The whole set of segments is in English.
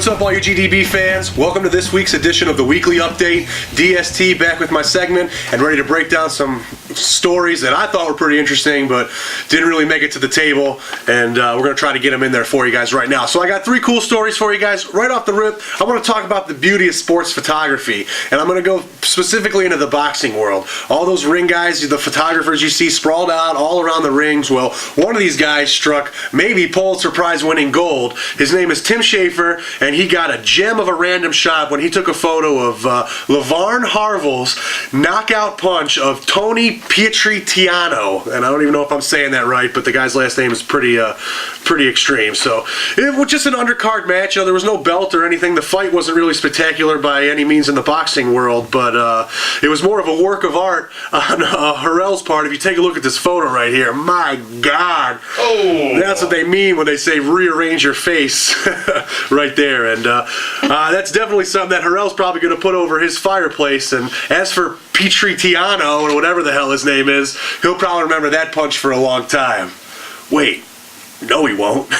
What's up, all you GDB fans? Welcome to this week's edition of the Weekly Update. DST back with my segment and ready to break down some stories that I thought were pretty interesting but didn't really make it to the table, and we're going to try to get them in there for you guys right now. So I got 3 cool stories for you guys. Right off the rip, I want to talk about the beauty of sports photography, and I'm going to go specifically into the boxing world. All those ring guys, the photographers you see sprawled out all around the rings, well, one of these guys struck maybe Pulitzer Prize winning gold. His name is Tim Schafer, and he got a gem of a random shot when he took a photo of Harvell's knockout punch of Tony Pietritiano, and I don't even know if I'm saying that right, but the guy's last name is pretty extreme. So it was just an undercard match. There was no belt or anything. The fight wasn't really spectacular by any means in the boxing world, but it was more of a work of art on Harvell's part. If you take a look at this photo right here, my God, that's what they mean when they say rearrange your face right there. And that's definitely something that Harvell's probably going to put over his fireplace. And as for Pietritiano, or whatever the hell his name is, he'll probably remember that punch for a long time. Wait, no he won't.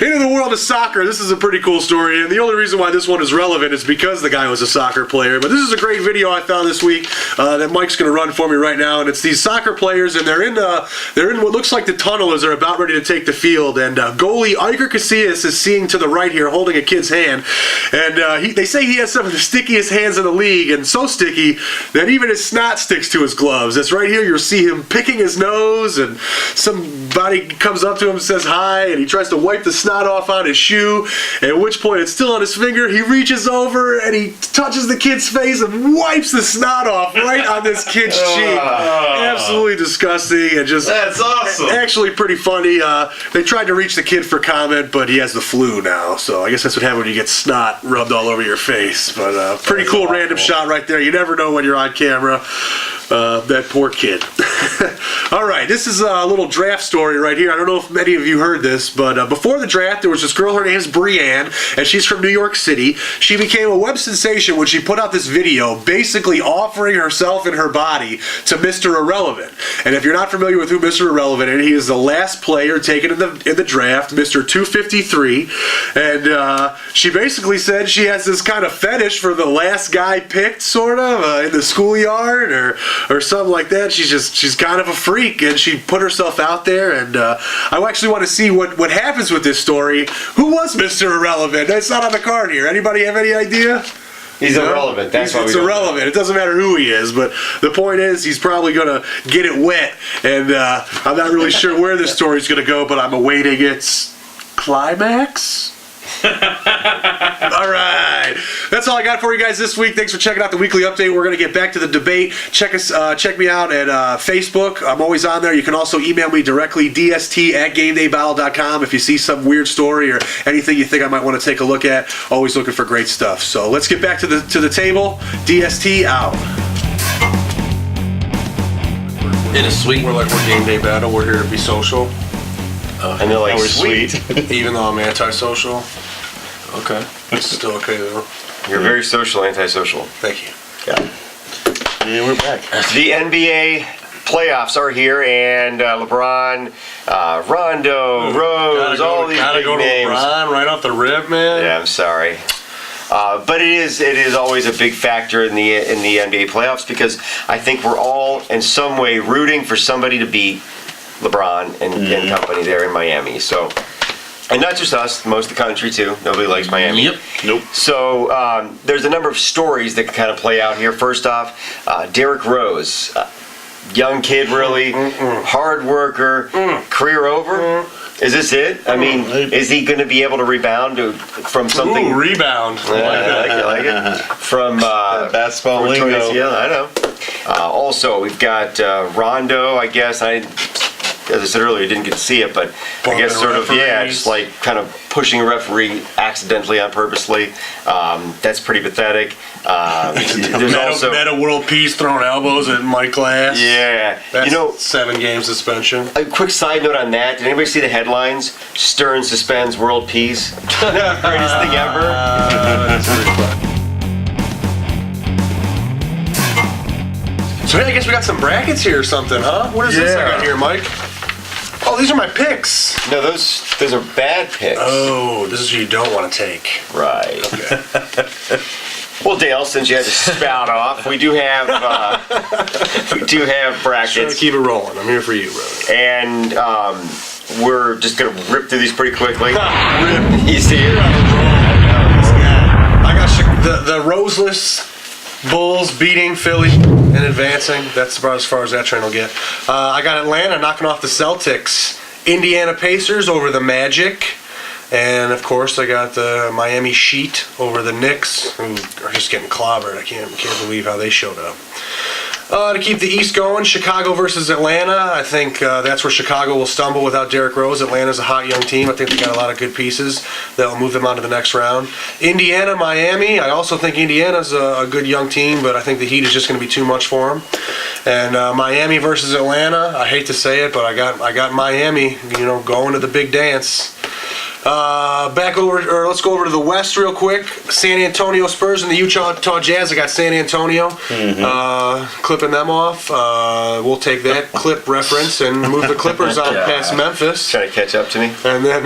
Into the world of soccer, this is a pretty cool story, and the only reason why this one is relevant is because the guy was a soccer player. But this is a great video I found this week that Mike's going to run for me right now, and it's these soccer players, and they're in what looks like the tunnel as they're about ready to take the field, and goalie Iker Casillas is seeing to the right here, holding a kid's hand, and they say he has some of the stickiest hands in the league, and so sticky that even his snot sticks to his gloves. That's right here. You'll see him picking his nose, and somebody comes up to him and says hi, and he tries to wipe the snot off on his shoe, at which point it's still on his finger. He reaches over and he touches the kid's face and wipes the snot off right on this kid's cheek. Absolutely disgusting, and just that's awesome. Actually pretty funny. They tried to reach the kid for comment, but he has the flu now, so I guess that's what happens when you get snot rubbed all over your face. But pretty cool random shot right there. You never know when you're on camera. That poor kid. All right, this is a little draft story right here. I don't know if many of you heard this, but before the draft, there was this girl, her name's Bryant, and she's from New York City. She became a web sensation when she put out this video basically offering herself and her body to Mr. Irrelevant. And if you're not familiar with who Mr. Irrelevant is, he is the last player taken in the draft, Mr. 253. And she basically said she has this kind of fetish for the last guy picked, sort of, in the schoolyard or something like that. She's kind of a freak, and she put herself out there, and I actually want to see what happens with this story. Who was Mr. Irrelevant? That's not on the card here. Anybody have any idea? He's irrelevant. That's why it's irrelevant. It doesn't matter who he is, but the point is he's probably going to get it wet, and I'm not really sure where this story's going to go, but I'm awaiting its climax. All right, that's all I got for you guys this week. Thanks for checking out the Weekly Update. We're going to get back to the debate. Check me out at Facebook. I'm always on there. You can also email me directly, dst@GameDayBattle.com, if you see some weird story or anything you think I might want to take a look at. Always looking for great stuff. So let's get back to the table. DST out. It is sweet. We're Game Day Battle. We're here to be social. And they're like, sweet. Even though I'm antisocial. Okay. This is still okay, though. You're very social, antisocial. Thank you. Yeah, we're back. The NBA playoffs are here, and LeBron, Rondo, Rose, all these big names. LeBron right off the rip, man. Yeah, I'm sorry. But it is always a big factor in the NBA playoffs, because I think we're all in some way rooting for somebody to beat LeBron and company there in Miami. So, and not just us, most of the country too. Nobody likes Miami. Yep. Nope. So there's a number of stories that can kind of play out here. First off, Derrick Rose, young kid, really, hard worker, career over. Is this it? I mean, is he going to be able to rebound from something? Ooh, rebound. I like it. From basketball lingo. Yeah, I know. Also, we've got Rondo, I guess. As I said earlier, didn't get to see it, but I guess sort of, just like kind of pushing a referee accidentally on purposely. That's pretty pathetic. There's also Meta World Peace throwing elbows at Mike Glass. Yeah. That's 7-game suspension. A quick side note on that. Did anybody see the headlines? Stern suspends world peace. Greatest thing ever. That's pretty fun. So I guess we got some brackets here or something, huh? What is this I got here, Mike? Oh, these are my picks. No, those are bad picks. Oh, this is who you don't want to take. Right. Okay. Well, Dale, since you had to spout off, we do have brackets. Trying to keep it rolling. I'm here for you, brother. And we're just gonna rip through these pretty quickly. You see it? I got the Roseless Bulls beating Philly and advancing. That's about as far as that train will get. I got Atlanta knocking off the Celtics. Indiana Pacers over the Magic. And, of course, I got the Miami Heat over the Knicks, who are just getting clobbered. I can't believe how they showed up. To keep the East going, Chicago versus Atlanta. I think that's where Chicago will stumble without Derrick Rose. Atlanta's a hot young team. I think they got a lot of good pieces that will move them on to the next round. Indiana, Miami. I also think Indiana's a good young team, but I think the Heat is just going to be too much for them. And Miami versus Atlanta. I hate to say it, but I got Miami. Going to the big dance. Let's go over to the West real quick. San Antonio Spurs and the Utah Jazz. I got San Antonio. Clipping them off. We'll take that clip reference and move the Clippers on past Memphis. Try to catch up to me. And then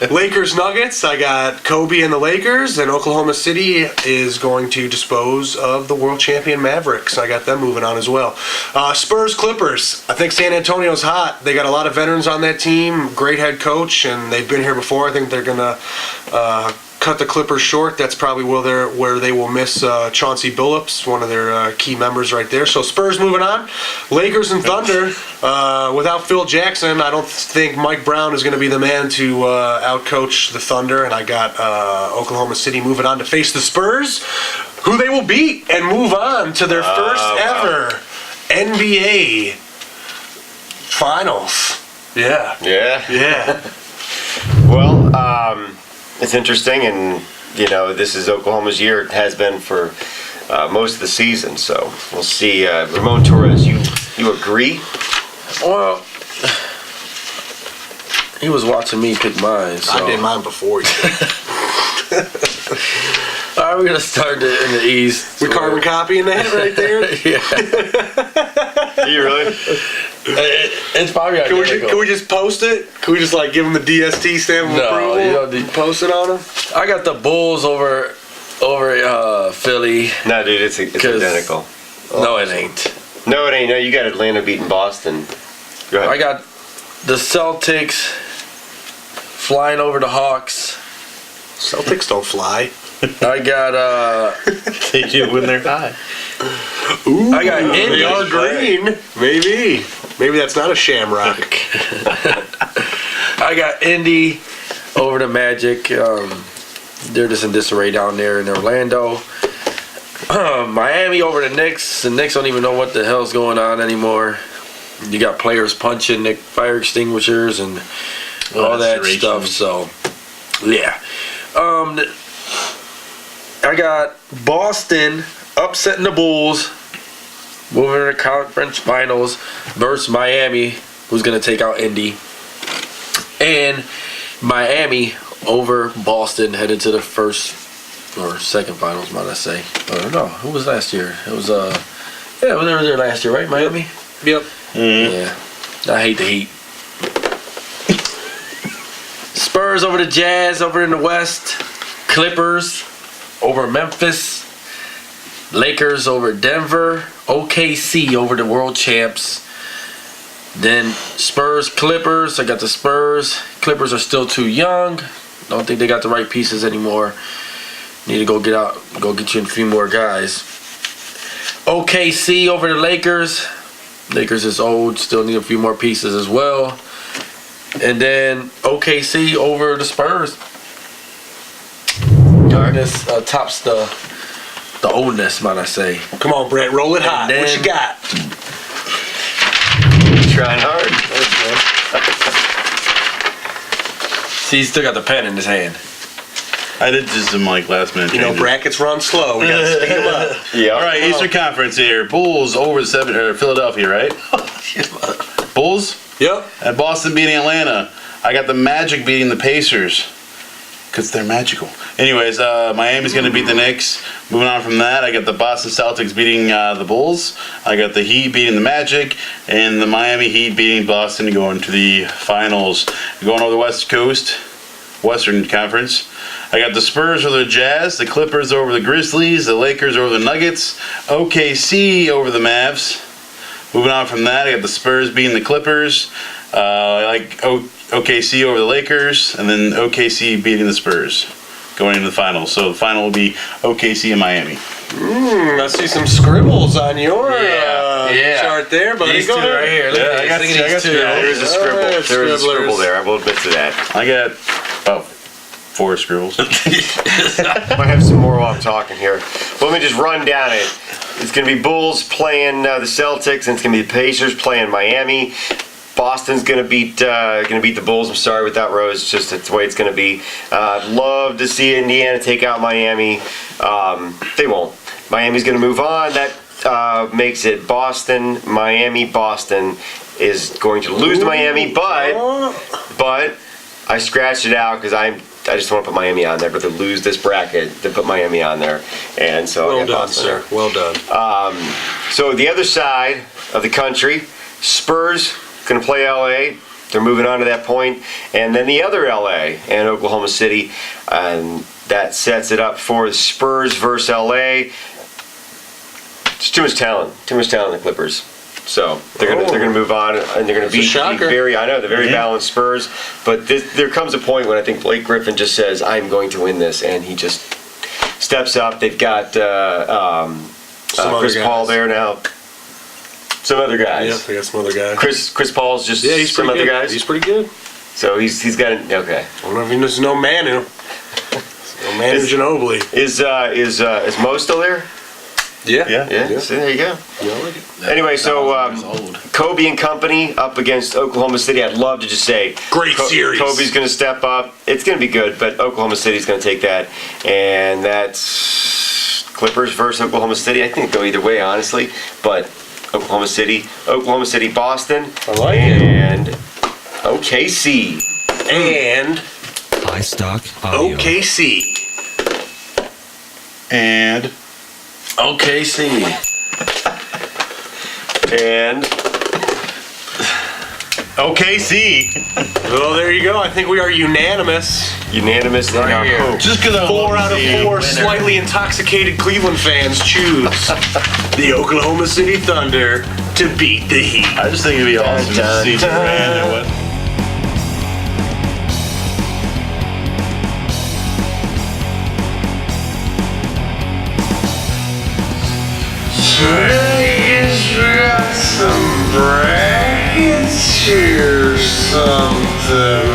Lakers Nuggets. I got Kobe and the Lakers, and Oklahoma City is going to dispose of the world champion Mavericks. I got them moving on as well. Spurs Clippers. I think San Antonio's hot. They got a lot of veterans on that team. Great head coach, and they've been here before. I think they're gonna cut the Clippers short. That's probably where they will miss Chauncey Billups, one of their key members right there. So Spurs moving on. Lakers and Thunder. Without Phil Jackson, I don't think Mike Brown is going to be the man to outcoach the Thunder. And I got Oklahoma City moving on to face the Spurs, who they will beat and move on to their first ever NBA Finals. Yeah. Well, it's interesting, and this is Oklahoma's year. It has been for most of the season, so we'll see. Ramon Torres, you agree? Well, he was watching me pick mine. So. I did mine before you. All right, we're gonna start in the East. We're carbon copying that right there. Yeah. Are you really? It's probably Can we just post it? Can we just give them the DST stamp of approval? You don't need post it on them. I got the Bulls over Philly. No, dude, it's identical. No, it ain't. No, it ain't. No, you got Atlanta beating Boston. Go ahead. I got the Celtics flying over the Hawks. Celtics don't fly. I got They do when they're high. Ooh, I got Indy. They are green. Maybe that's not a shamrock. I got Indy over the Magic. They're just in disarray down there in Orlando. Miami over the Knicks. The Knicks don't even know what the hell's going on anymore. You got players punching fire extinguishers and all that stuff. So, yeah. I got Boston upsetting the Bulls, moving to the conference finals versus Miami, who's going to take out Indy. And Miami over Boston headed to the first or second finals, might I say. I don't know. Who was last year? It was, they were there last year, right? Miami? Yep. Mm-hmm. Yeah. I hate the Heat. Spurs over the Jazz over in the West. Clippers over Memphis. Lakers over Denver. OKC over the world champs. Then Spurs, Clippers. I got the Spurs. Clippers are still too young. Don't think they got the right pieces anymore. Need to go get you a few more guys. OKC over the Lakers. Lakers is old. Still need a few more pieces as well. And then OKC over the Spurs. This tops the oldness, might I say. Come on, Brett, roll it hot. What you got? Trying hard. See, he's still got the pen in his hand. I did just some last minute. You know, brackets run slow. We gotta speed them up. Yeah. All right, Eastern Conference here. Bulls over Philadelphia, right? Bulls. Yep. And Boston beating Atlanta. I got the Magic beating the Pacers. because they're magical. Anyways, Miami's going to beat the Knicks. Moving on from that, I got the Boston Celtics beating the Bulls. I got the Heat beating the Magic, and the Miami Heat beating Boston to go into the finals. Going over the West Coast, Western Conference. I got the Spurs over the Jazz, the Clippers over the Grizzlies, the Lakers over the Nuggets, OKC over the Mavs. Moving on from that, I got the Spurs beating the Clippers. I like OKC over the Lakers, and then OKC beating the Spurs going into the finals. So the final will be OKC and Miami. I see some scribbles on your chart there, buddy. These Go two ahead. right here. Look Yeah, at I these. got Look you, at I these got two. you. There is a scribble. Alright, There is a scribblers. scribble there. I will admit to that. I got about 4 scribbles. Might have some more while I'm talking here. Let me just run down it. It's going to be Bulls playing the Celtics, and it's going to be the Pacers playing Miami. Boston's going to beat the Bulls. I'm sorry without Rose. It's just that's the way it's going to be. I'd love to see Indiana take out Miami. They won't. Miami's going to move on. That makes it Boston, Miami. Boston is going to lose to Miami, but I scratched it out because I just want to put Miami on there, but to lose this bracket, to put Miami on there, and so I Well got done, Boston sir. there. Well done. So the other side of the country, Spurs going to play LA. They're moving on to that point, and then the other LA and Oklahoma City, and that sets it up for the Spurs versus LA. There's too much talent in the Clippers. So they're gonna move on, and they're gonna That's a beat shocker. the very balanced Spurs. But there comes a point when I think Blake Griffin just says, "I'm going to win this," and he just steps up. They've got Some other Chris guys. Paul there now. Some other guys. Yeah, I got some other guys. Chris Paul's just He's some pretty other good. guys. He's pretty good. So he's got it. Okay. I don't know if there's no Manu. No Manu Ginobili. Is Mo still there? Yeah. Yeah. See, there you go. Yeah, I like it. Anyway, so Years old. Kobe and company up against Oklahoma City. I'd love to just say Great series. Kobe's going to step up. It's going to be good, but Oklahoma City's going to take that, and that's Clippers versus Oklahoma City. I think it'd go either way, honestly, but Oklahoma City, Boston, I like it. and OKC. And High stock audio. OKC. And OKC. And OKC. Well, there you go. I think we are unanimous. unanimous in our here. hope. Just because 4 out of 4 slightly intoxicated Cleveland fans choose the Oklahoma City Thunder to beat the Heat. I just think it'd be awesome to see dun. Durant and Westbrook. Some brackets here, something.